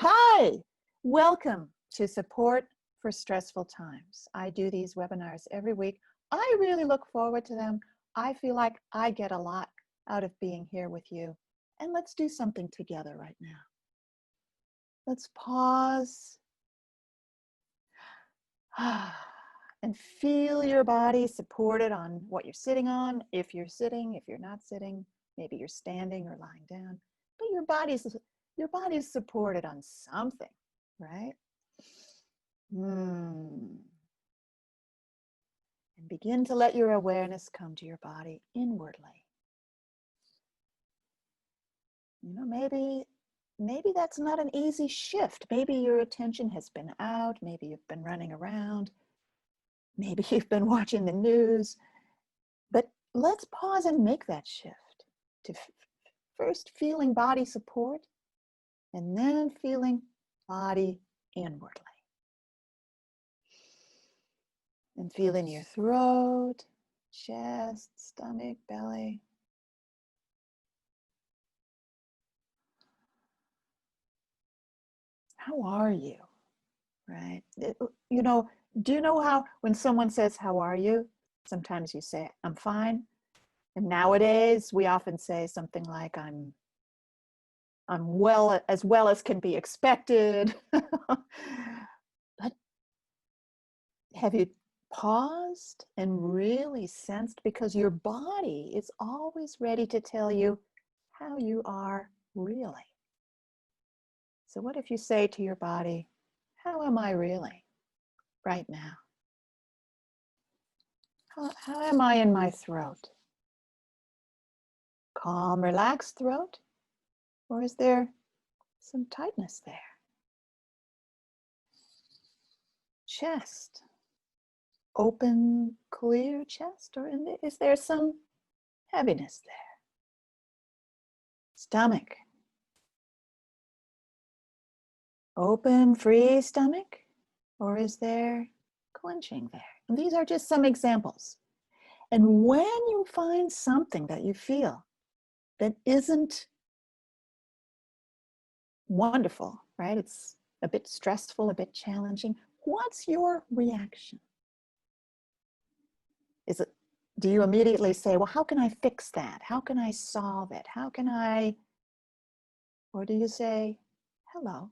Hi, welcome to Support for Stressful Times. I do these webinars every week. I really look forward to them. I feel like I get a lot out of being here with you. And let's do something together right now. Let's pause and feel your body supported on what you're sitting on. If you're sitting, if you're not sitting, maybe you're standing or lying down, but your body's supported on something, right? And begin to let your awareness come to your body inwardly. You know, maybe that's not an easy shift. Maybe your attention has been out. Maybe you've been running around. Maybe you've been watching the news. But let's pause and make that shift to first feeling body support and then feeling body inwardly. And feeling your throat, chest, stomach, belly. How are you? Right? You know, do you know how when someone says, "How are you?" Sometimes you say, "I'm fine." And nowadays we often say something like, I'm well as can be expected." But have you paused and really sensed, because your body is always ready to tell you how you are really. So what if you say to your body, how am I really right now? How am I in my throat? Calm, relaxed throat? Or is there some tightness there? Chest, open, clear chest? Or is there some heaviness there? Stomach, open, free stomach? Or is there clenching there? And these are just some examples. And when you find something that you feel that isn't wonderful, right? It's a bit stressful, a bit challenging. What's your reaction? Do you immediately say, well, how can I fix that? How can I solve it? Or do you say, hello?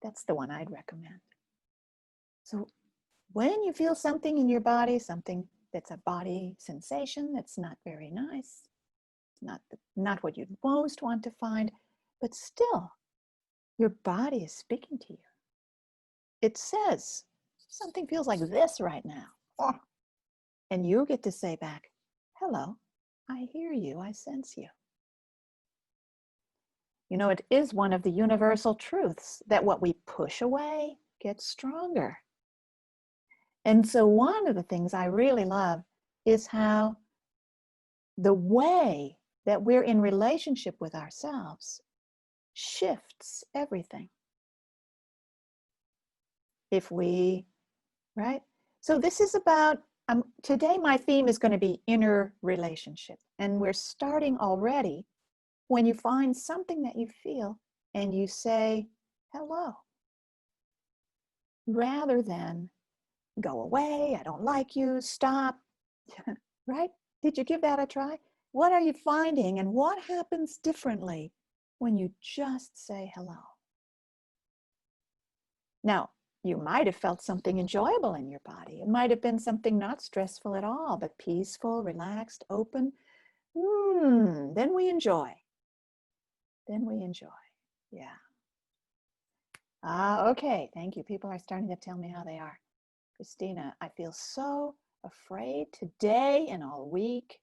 That's the one I'd recommend. So when you feel something in your body, something that's a body sensation that's not very nice, not what you'd most want to find, but still, your body is speaking to you. It says, something feels like this right now. Oh. And you get to say back, hello, I hear you, I sense you. You know, it is one of the universal truths that what we push away gets stronger. And so one of the things I really love is how the way that we're in relationship with ourselves shifts everything. Right? So this is about, today my theme is going to be inner relationship. And we're starting already when you find something that you feel and you say, hello, rather than go away, I don't like you, stop, right? Did you give that a try? What are you finding and what happens differently when you just say hello? Now, you might have felt something enjoyable in your body. It might have been something not stressful at all, but peaceful, relaxed, open. Then we enjoy. Yeah. Okay, thank you. People are starting to tell me how they are. Christina, I feel so afraid today and all week.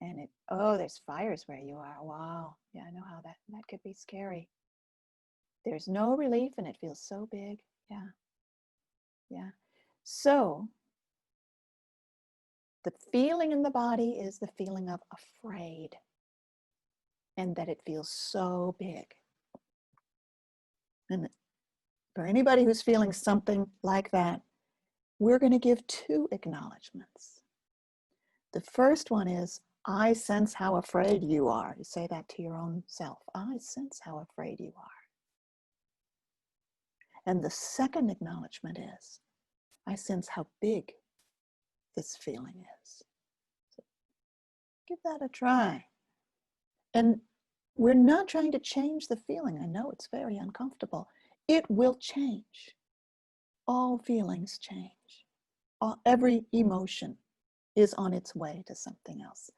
And there's fires where you are. Wow. Yeah, I know how that could be scary. There's no relief and it feels so big. Yeah. So the feeling in the body is the feeling of afraid, and that it feels so big. And for anybody who's feeling something like that, we're going to give two acknowledgments. The first one is, I sense how afraid you are. You say that to your own self. I sense how afraid you are. And the second acknowledgement is, I sense how big this feeling is. So give that a try. And we're not trying to change the feeling. I know it's very uncomfortable. It will change. All feelings change. Every emotion is on its way to something else.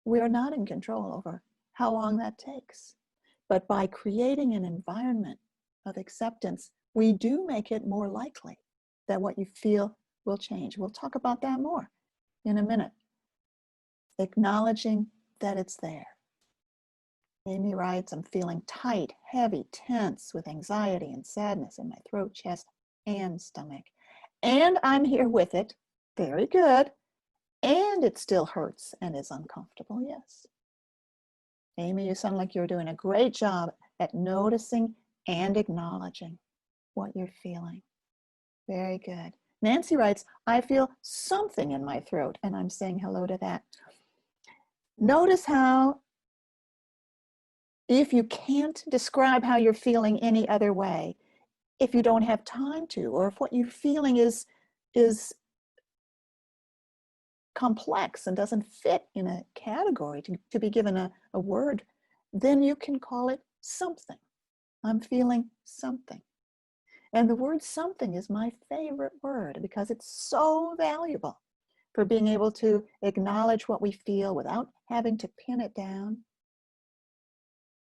We are not in control over how long that takes. But by creating an environment of acceptance, we do make it more likely that what you feel will change. We'll talk about that more in a minute. Acknowledging that it's there. Amy writes, I'm feeling tight, heavy, tense with anxiety and sadness in my throat, chest, and stomach. And I'm here with it. Very good. And it still hurts and is uncomfortable. Yes. Amy, you sound like you're doing a great job at noticing and acknowledging what you're feeling. Very good. Nancy writes, I feel something in my throat, and I'm saying hello to that. Notice how, if you can't describe how you're feeling any other way, if you don't have time to, or if what you're feeling is complex and doesn't fit in a category to be given a word, then you can call it something. I'm feeling something. And the word something is my favorite word because it's so valuable for being able to acknowledge what we feel without having to pin it down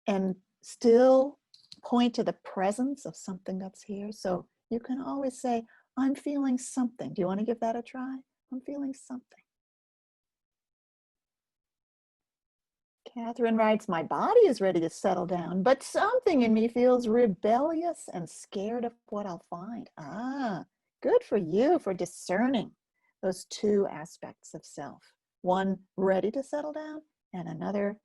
and still point to the presence of something that's here. So you can always say, I'm feeling something. Do you want to give that a try? I'm feeling something. Catherine writes, my body is ready to settle down, but something in me feels rebellious and scared of what I'll find. Ah, good for you for discerning those two aspects of self. One ready to settle down and another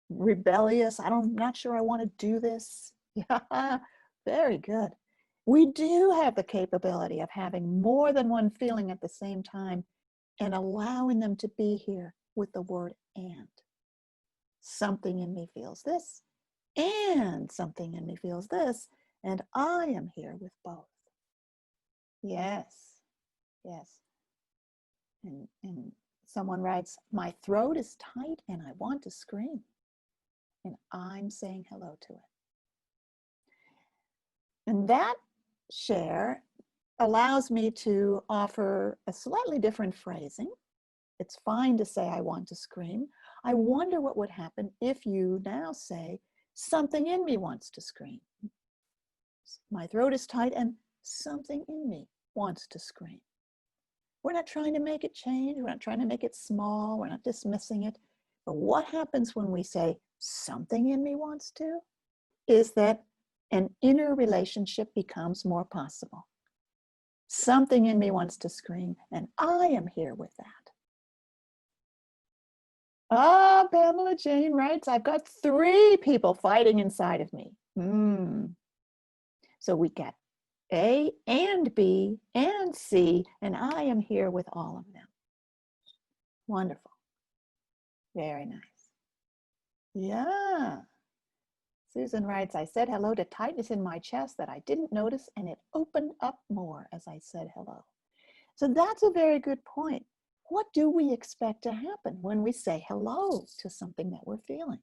rebellious. I'm not sure I want to do this. Yeah, very good. We do have the capability of having more than one feeling at the same time and allowing them to be here with the word and. Something in me feels this, and something in me feels this, and I am here with both. Yes, yes. And someone writes, my throat is tight and I want to scream. And I'm saying hello to it. And that share allows me to offer a slightly different phrasing. It's fine to say, I want to scream. I wonder what would happen if you now say, something in me wants to scream. My throat is tight and something in me wants to scream. We're not trying to make it change. We're not trying to make it small. We're not dismissing it. But what happens when we say, something in me wants to, is that an inner relationship becomes more possible. Something in me wants to scream, and I am here with that. Ah, Pamela Jane writes, I've got 3 people fighting inside of me. So we get A and B and C, and I am here with all of them. Wonderful. Very nice. Yeah. Susan writes, I said hello to tightness in my chest that I didn't notice, and it opened up more as I said hello. So that's a very good point. What do we expect to happen when we say hello to something that we're feeling?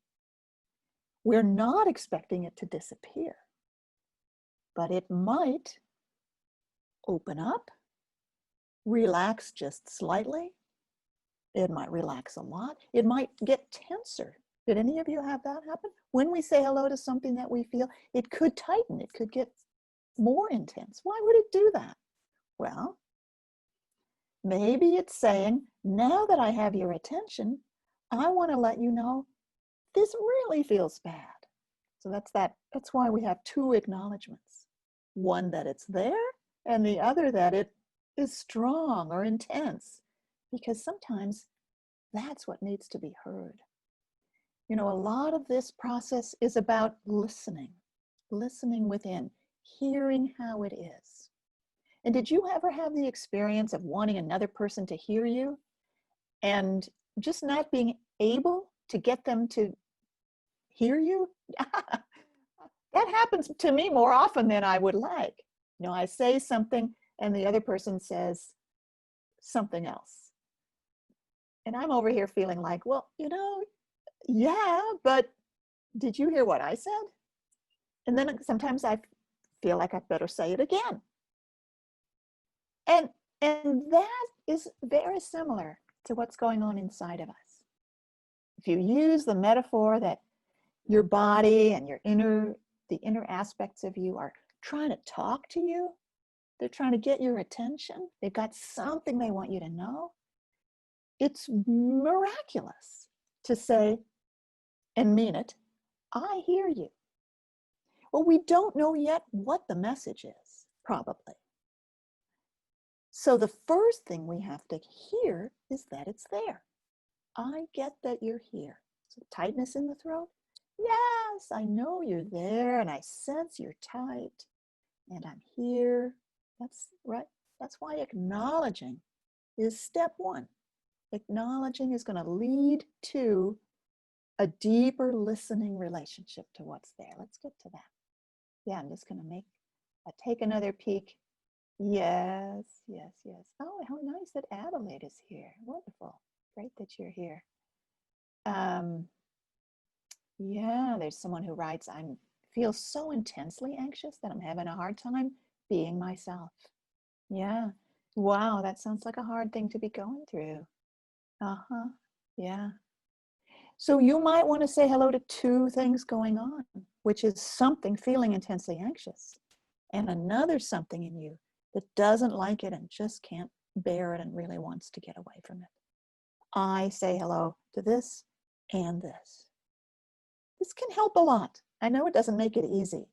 We're not expecting it to disappear, but it might open up, relax just slightly. It might relax a lot. It might get tenser. Did any of you have that happen? When we say hello to something that we feel, it could tighten. It could get more intense. Why would it do that? Well, maybe it's saying, now that I have your attention, I want to let you know this really feels bad. So that's why we have 2 acknowledgments. One that it's there, and the other that it is strong or intense. Because sometimes that's what needs to be heard. You know, a lot of this process is about listening within, hearing how it is. And did you ever have the experience of wanting another person to hear you and just not being able to get them to hear you? that happens to me more often than I would like. You know, I say something and the other person says something else. And I'm over here feeling like, well, you know, yeah, but did you hear what I said? And then sometimes I feel like I better say it again. And that is very similar to what's going on inside of us. If you use the metaphor that your body and the inner aspects of you are trying to talk to you, they're trying to get your attention, they've got something they want you to know, it's miraculous to say and mean it, I hear you. Well, we don't know yet what the message is, probably. So the first thing we have to hear is that it's there. I get that you're here. So tightness in the throat. Yes, I know you're there and I sense you're tight and I'm here. That's right. That's why acknowledging is step one. Acknowledging is going to lead to a deeper listening relationship to what's there. Let's get to that. Yeah, I'm just going to take another peek. Yes, yes, yes. Oh, how nice that Adelaide is here. Wonderful. Great that you're here. Yeah, there's someone who writes, I feel so intensely anxious that I'm having a hard time being myself. Yeah. Wow, that sounds like a hard thing to be going through. Uh-huh. Yeah. So you might want to say hello to two things going on, which is something feeling intensely anxious and another something in you that doesn't like it and just can't bear it and really wants to get away from it. I say hello to this and this. This can help a lot. I know it doesn't make it easy,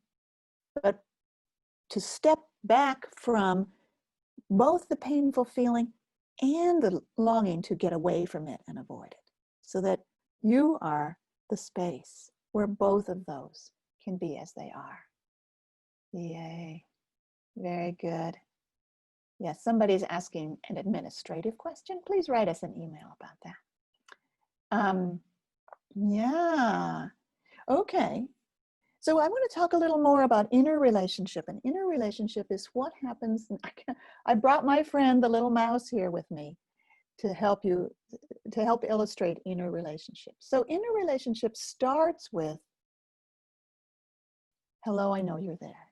but to step back from both the painful feeling and the longing to get away from it and avoid it, so that you are the space where both of those can be as they are. Yay. Very good. Yes, somebody's asking an administrative question. Please write us an email about that. Yeah. Okay. So I want to talk a little more about inner relationship. And inner relationship is what happens. I brought my friend, the little mouse, here with me to help illustrate inner relationship. So inner relationship starts with, hello, I know you're there.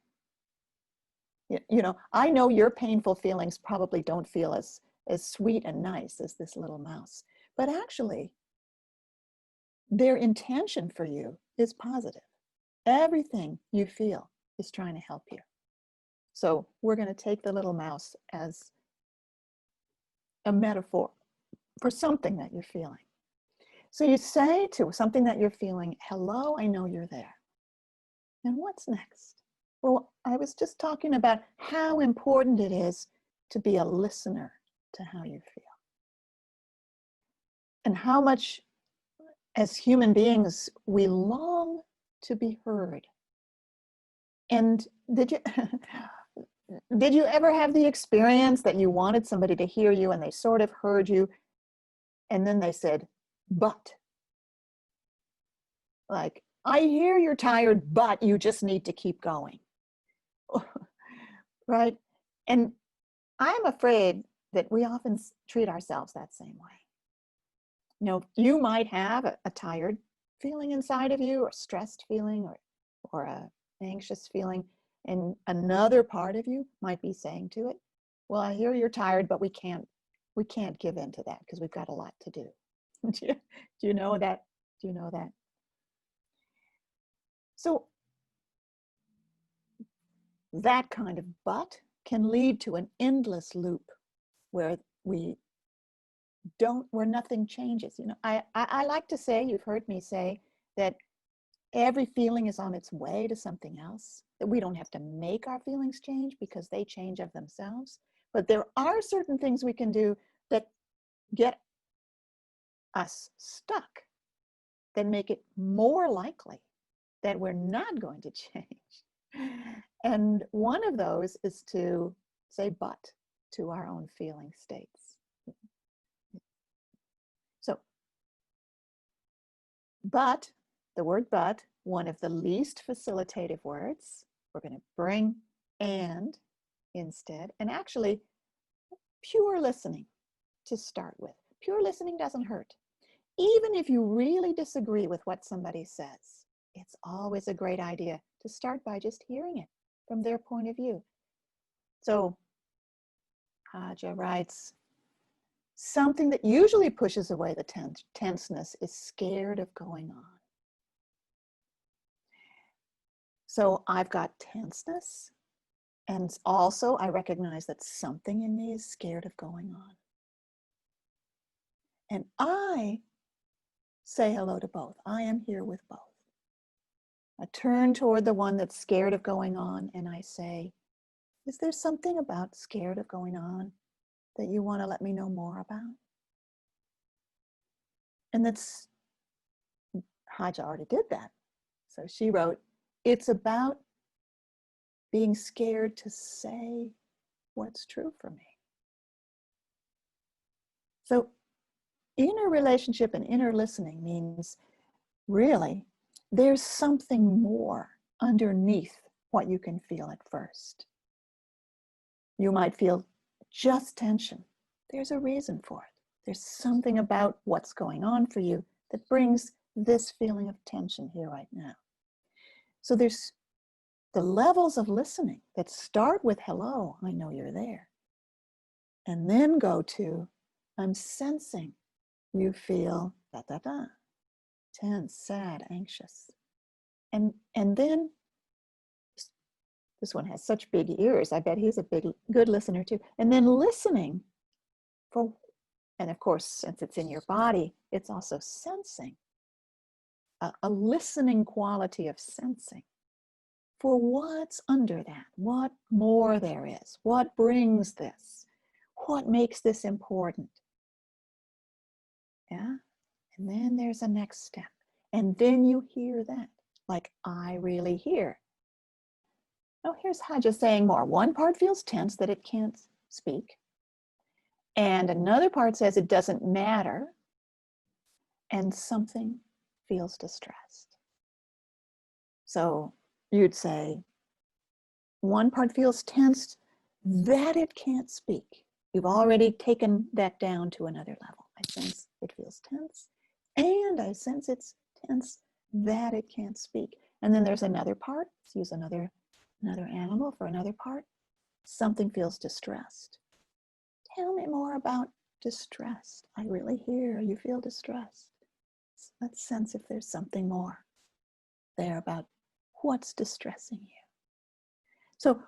You know, I know your painful feelings probably don't feel as sweet and nice as this little mouse, but actually their intention for you is positive. Everything you feel is trying to help you. So we're going to take the little mouse as a metaphor for something that you're feeling. So you say to something that you're feeling, hello, I know you're there. And what's next? Well, I was just talking about how important it is to be a listener to how you feel. And how much, as human beings, we long to be heard. And did you ever have the experience that you wanted somebody to hear you and they sort of heard you and then they said, but? Like, I hear you're tired, but you just need to keep going. Right? And I'm afraid that we often treat ourselves that same way. You know, you might have a tired feeling inside of you, or a stressed feeling, or a anxious feeling, and another part of you might be saying to it, well, I hear you're tired, but we can't give in to that because we've got a lot to do. Do you know that? Do you know that? So that kind of but can lead to an endless loop where nothing changes. You know, I like to say, you've heard me say, that every feeling is on its way to something else, that we don't have to make our feelings change because they change of themselves. But there are certain things we can do that get us stuck, that make it more likely that we're not going to change. And one of those is to say but to our own feeling states. So, but, the word but, one of the least facilitative words. We're going to bring and instead, and actually pure listening to start with. Pure listening doesn't hurt. Even if you really disagree with what somebody says, it's always a great idea to start by just hearing it from their point of view. So Haja writes, something that usually pushes away the tenseness is scared of going on. So I've got tenseness, and also I recognize that something in me is scared of going on. And I say hello to both. I am here with both. I turn toward the one that's scared of going on and I say, is there something about scared of going on that you want to let me know more about? And that's, Haja already did that. So she wrote, it's about being scared to say what's true for me. So inner relationship and inner listening means really there's something more underneath what you can feel at first. You might feel just tension. There's a reason for it. There's something about what's going on for you that brings this feeling of tension here right now. So there's the levels of listening that start with hello, I know you're there. And then go to, I'm sensing you feel tense, sad, anxious. And then, this one has such big ears. I bet he's a good listener too. And then listening for, and of course, since it's in your body, it's also sensing, a listening quality of sensing for what's under that, what more there is, what brings this, what makes this important. Yeah, and then there's a next step. And then you hear that, like I really hear. Now here's Haja saying more. One part feels tense that it can't speak. And another part says it doesn't matter. And something feels distressed. So you'd say, one part feels tense that it can't speak. You've already taken that down to another level. I sense it feels tense, and I sense it's tense that it can't speak. And then there's another part. Let's use another animal for another part. Something feels distressed. Tell me more about distressed. I really hear you feel distressed. Let's sense if there's something more there about what's distressing you. So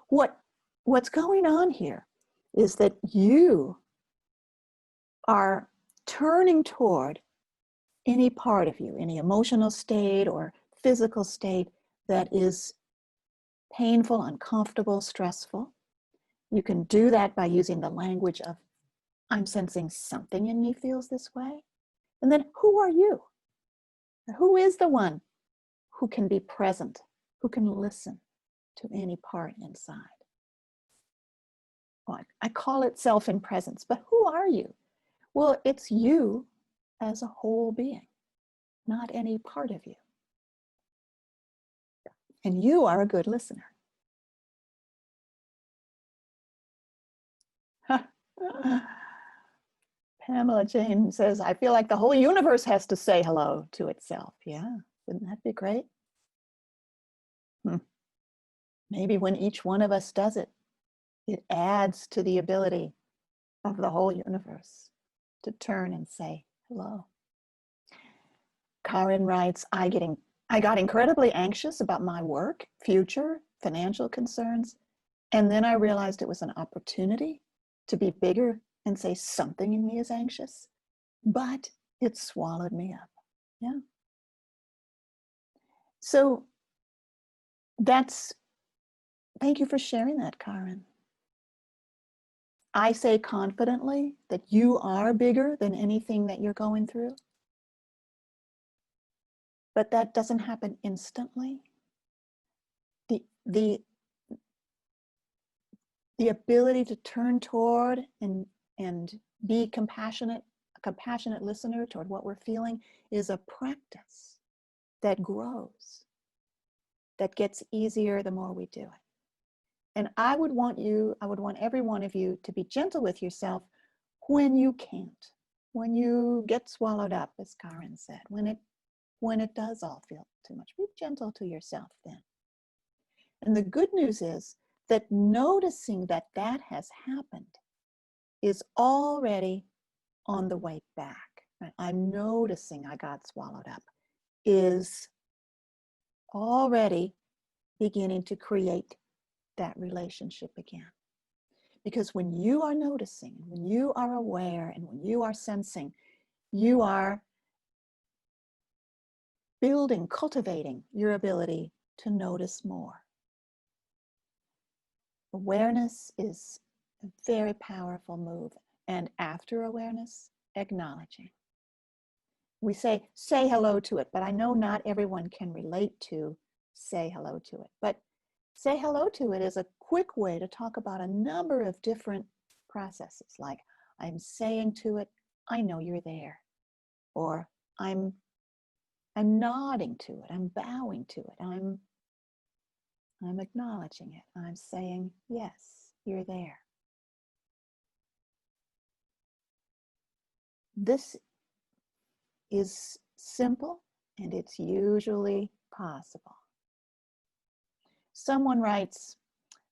what's going on here is that you are turning toward any part of you, any emotional state or physical state that is painful, uncomfortable, stressful. You can do that by using the language of, I'm sensing something in me feels this way. And then who are you? Who is the one who can be present, who can listen to any part inside? Well, I call it self in presence, but who are you? Well, it's you as a whole being, not any part of you. And you are a good listener. Pamela Jane says, I feel like the whole universe has to say hello to itself. Yeah, wouldn't that be great? Maybe when each one of us does it, it adds to the ability of the whole universe to turn and say hello. Karen writes, I got incredibly anxious about my work, future, financial concerns, and then I realized it was an opportunity to be bigger and say something in me is anxious, but it swallowed me up. Yeah. So thank you for sharing that, Karen. I say confidently that you are bigger than anything that you're going through, but that doesn't happen instantly. The ability to turn toward and be a compassionate listener toward what we're feeling is a practice that grows. that gets easier the more we do it. And I would want every one of you to be gentle with yourself when you can't, when you get swallowed up, as Karen said, when it does all feel too much. Be gentle to yourself then. And the good news is that noticing that that has happened is already on the way back. I'm noticing I got swallowed up is already beginning to create that relationship again. Because when you are noticing, when you are aware, and when you are sensing, you are building, cultivating your ability to notice more. Awareness is a very powerful move. And after awareness, acknowledging. We say hello to it, but I know not everyone can relate to say hello to it. But say hello to it is a quick way to talk about a number of different processes, like I'm saying to it, I know you're there, or I'm nodding to it, I'm bowing to it, I'm acknowledging it, I'm saying, yes, you're there. This is simple, and it's usually possible. Someone writes,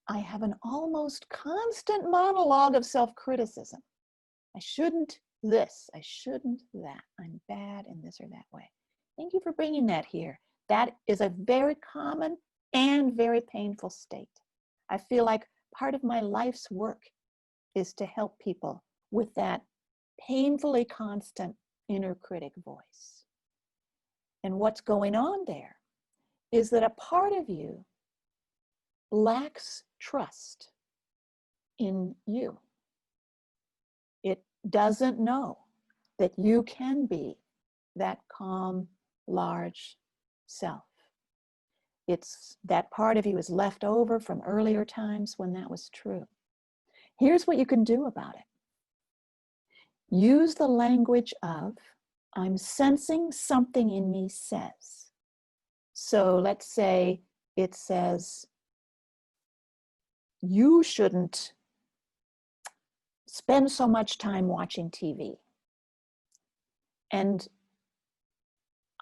I have an almost constant monologue of self-criticism. I shouldn't this, I shouldn't that, I'm bad in this or that way. Thank you for bringing that here. That is a very common and very painful state. I feel like part of my life's work is to help people with that painfully constant inner critic voice. And what's going on there is that a part of you lacks trust in you. It doesn't know that you can be that calm, large self. It's that part of you is left over from earlier times when that was true. Here's what you can do about it. Use the language of, I'm sensing something in me says. So let's say it says, you shouldn't spend so much time watching TV. And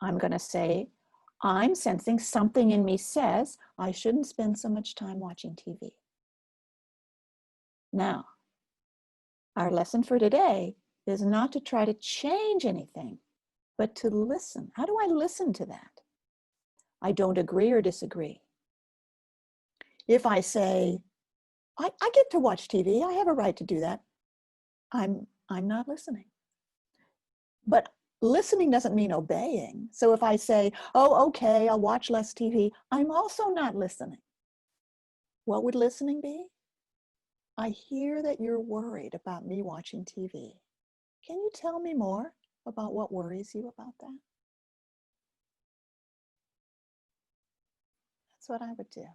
I'm going to say, I'm sensing something in me says I shouldn't spend so much time watching TV. Now, our lesson for today is not to try to change anything, but to listen. How do I listen to that? I don't agree or disagree. If I say, I get to watch TV, I have a right to do that, I'm not listening. But listening doesn't mean obeying. So if I say, oh, okay, I'll watch less TV, I'm also not listening. What would listening be? I hear that you're worried about me watching TV. Can you tell me more about what worries you about that? That's what I would do.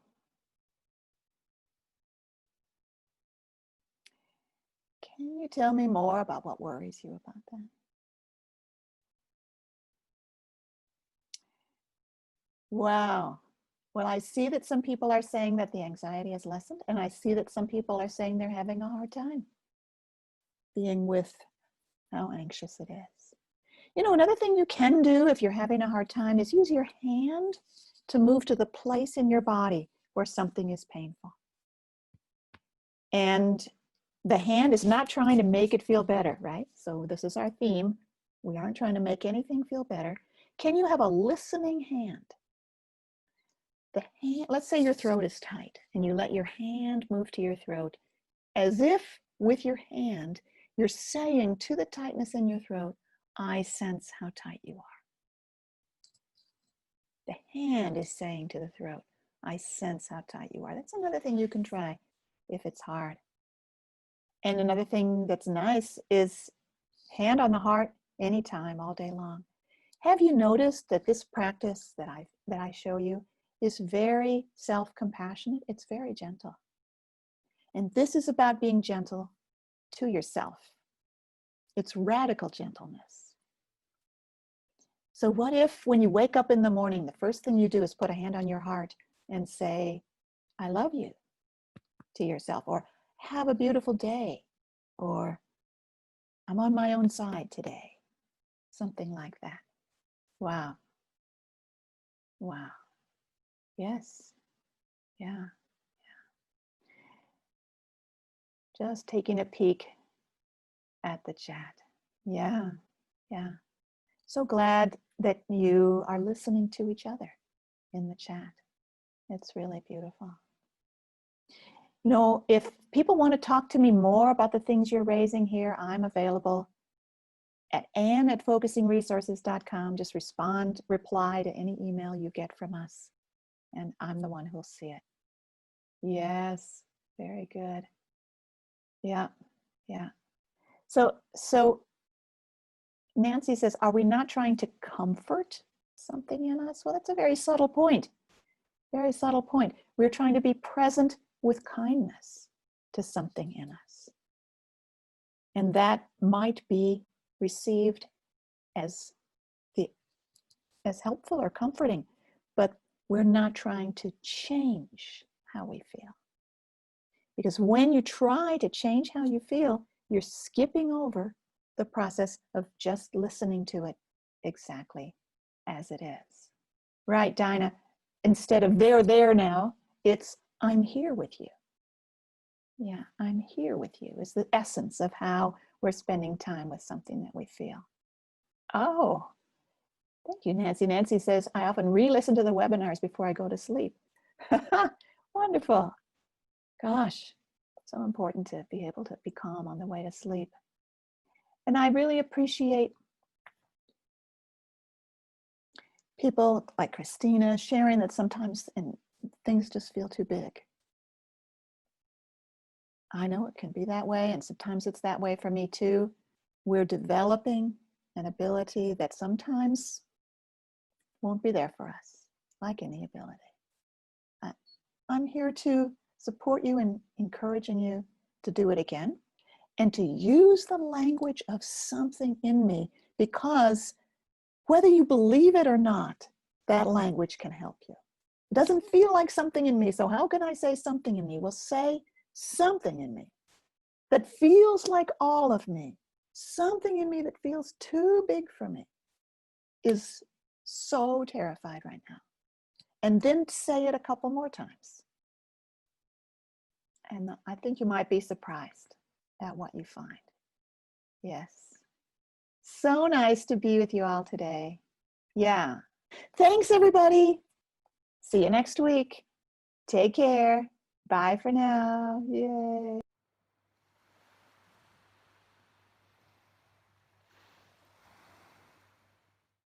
Can you tell me more about what worries you about that? Wow. Well, I see that some people are saying that the anxiety has lessened, and I see that some people are saying they're having a hard time being with how anxious it is. You know, another thing you can do if you're having a hard time is use your hand to move to the place in your body where something is painful. And the hand is not trying to make it feel better, right? So this is our theme. We aren't trying to make anything feel better. Can you have a listening hand? The hand, let's say your throat is tight and you let your hand move to your throat as if with your hand, you're saying to the tightness in your throat, I sense how tight you are. The hand is saying to the throat, I sense how tight you are. That's another thing you can try if it's hard. And another thing that's nice is hand on the heart anytime, all day long. Have you noticed that this practice that I show you is very self-compassionate? It's very gentle. And this is about being gentle to yourself. It's radical gentleness. So what if when you wake up in the morning, the first thing you do is put a hand on your heart and say, I love you to yourself, or have a beautiful day, or I'm on my own side today. Something like that. Wow. Wow. Yes. Yeah. Just taking a peek at the chat. Yeah. Yeah. So glad that you are listening to each other in the chat. It's really beautiful. You know, if people want to talk to me more about the things you're raising here, I'm available at ann@focusingresources.com. Just reply to any email you get from us, and I'm the one who'll see it. Yes, very good. Yeah, yeah. So Nancy says, are we not trying to comfort something in us? Well, that's a very subtle point. Very subtle point. We're trying to be present with kindness to something in us. And that might be received as helpful or comforting, but we're not trying to change how we feel. Because when you try to change how you feel, you're skipping over the process of just listening to it exactly as it is. Right, Dinah? Instead of they're there now, it's I'm here with you. Yeah, I'm here with you is the essence of how we're spending time with something that we feel. Oh, thank you, Nancy. Nancy says, I often re-listen to the webinars before I go to sleep. Wonderful. Gosh, so important to be able to be calm on the way to sleep. And I really appreciate people like Christina sharing that sometimes things just feel too big. I know it can be that way, and sometimes it's that way for me too. We're developing an ability that sometimes won't be there for us, like any ability. I'm here to support you and encouraging you to do it again and to use the language of something in me, because whether you believe it or not, that language can help you. It doesn't feel like something in me, so how can I say something in me? Well, say something in me that feels like all of me. Something in me that feels too big for me is so terrified right now. And then say it a couple more times. And I think you might be surprised at what you find. Yes. So nice to be with you all today. Yeah. Thanks, everybody. See you next week. Take care. Bye for now. Yay.